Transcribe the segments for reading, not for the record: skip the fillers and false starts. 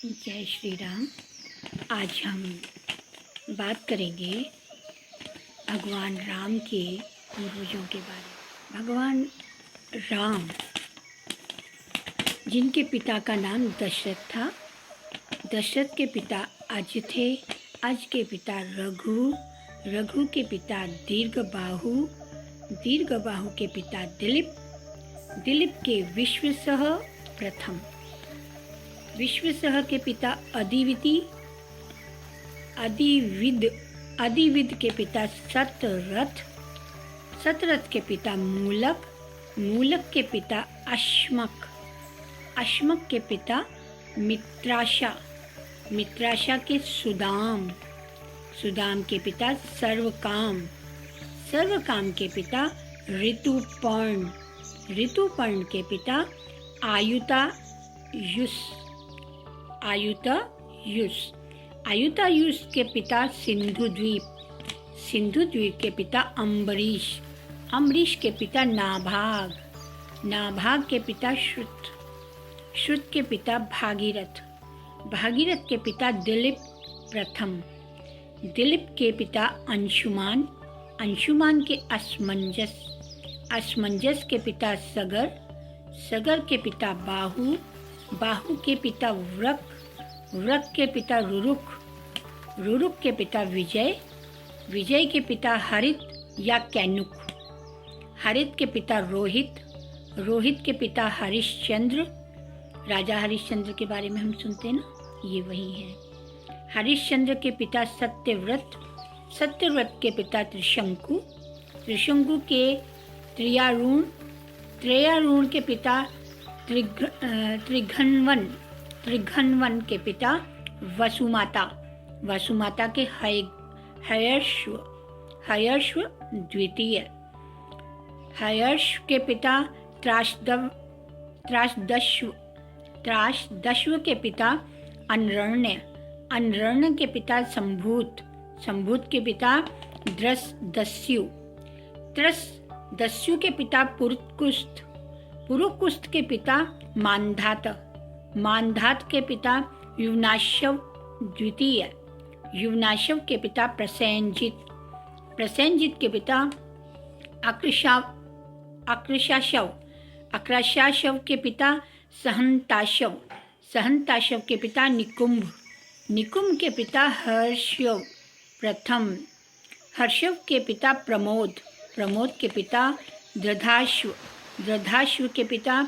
जय श्री राम। आज हम बात करेंगे भगवान राम के पूर्वजों के बारे में। भगवान राम, जिनके पिता का नाम दशरथ था, दशरथ के पिता अज थे, अज के पिता रघु, रघु के पिता दीर्घबाहु, दीर्घबाहु के पिता दिलीप, दिलीप के विश्वसह प्रथम, विश्वसह के पिता अदिविति, अदिविद, अदिविद के पिता सतरथ, सतरथ के पिता मूलक, मूलक के पिता अश्मक, अश्मक के पिता मित्राशा, मित्राशा के सुदाम, सुदाम के पिता सर्वकाम, सर्वकाम के पिता ऋतुपर्ण, ऋतुपर्ण के पिता आयुतायुष, आयुतायुष, आयुतायुष के पिता सिंधुद्वीप, सिंधुद्वीप के पिता अम्बरीश, अम्बरीश के पिता नाभाग, नाभाग के पिता श्रुत, श्रुत के पिता भागीरथ, भागीरथ के पिता दिलीप प्रथम, दिलीप के पिता अंशुमान, अंशुमान के असमंजस, असमंजस के पिता सगर, सगर के पिता बाहु, बाहु के पिता व्रक, व्रक के पिता रुरुक, रुरुक के पिता विजय, विजय के पिता हरित या कैनुक, हरित के पिता रोहित, रोहित के पिता हरिश्चंद्र, राजा हरिश्चंद्र के बारे में हम सुनते हैं ना, ये वही है। हरिश्चंद्र के पिता सत्यव्रत, सत्यव्रत के पिता त्रिशंकु, त्रिशंकु के त्रियारुण, त्रियारुण के पिता त्रिघनवन, त्रिघनवन के पिता वसुमाता, वसुमाता के हयर्श्व, हयर्श्व द्वितीय, हयर्ष के पिता त्रासदव, त्रासदश्व, त्रासदश्व के पिता अनरण्य, अनरण्य के पिता संभूत, संभूत के पिता द्रसदस्यु, त्रसदस्यु के पिता पुरुकुस्त, पुरुकुस्त के पिता मानधात, मानधात के पिता युवनाशव द्वितीय, युवनाशव के पिता प्रसेनजित, प्रसेनजित के पिता अकृशाव, अकृशाशव, अकृशाशव के पिता सहनताशव, सहनताशव के पिता निकुंभ, निकुंभ के पिता हर्षव प्रथम, हर्षव के पिता प्रमोद, प्रमोद के पिता द्रधाश्व, द्रधाश्व के पिता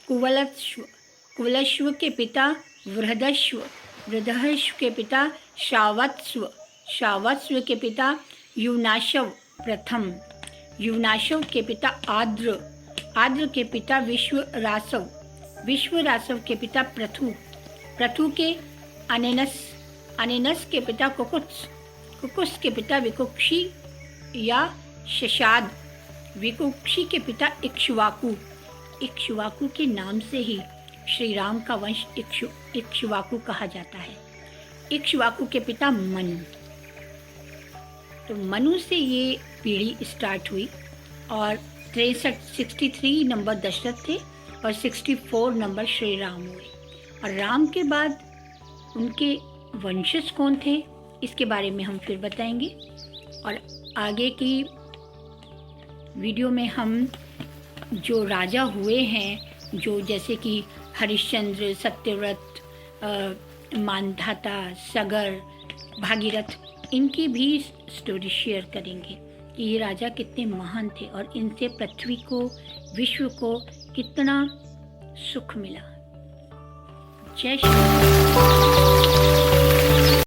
कुवलश्व, कुवलश्व के पिता वृहदश्व, वृहदश्व के पिता श्रावत्स्व, श्रावत्स्व के पिता युवनाशव प्रथम, युवनाशव के पिता आद्र, आद्र के पिता विश्वरासव, विश्वरासव के पिता प्रथु, प्रथु के अनेनस, अनेनस के पिता कुकुत्स, कुकुत्स के पिता विकुक्षी या शशाद, विकुक्षी के पिता इक्ष्वाकु, इक्ष्वाकु के नाम से ही श्री राम का वंश इक्ष्वाकु कहा जाता है। इक्ष्वाकु के पिता मनु, तो मनु से ये पीढ़ी स्टार्ट हुई और 63 नंबर दशरथ थे और 64 नंबर श्री राम हुए। और राम के बाद उनके वंशज कौन थे, इसके बारे में हम फिर बताएंगे। और आगे की वीडियो में हम जो राजा हुए हैं, जो जैसे कि हरिश्चंद्र, सत्यव्रत, मानधाता, सगर, भागीरथ, इनकी भी स्टोरी शेयर करेंगे कि ये राजा कितने महान थे और इनसे पृथ्वी को, विश्व को कितना सुख मिला। जय श्री राम।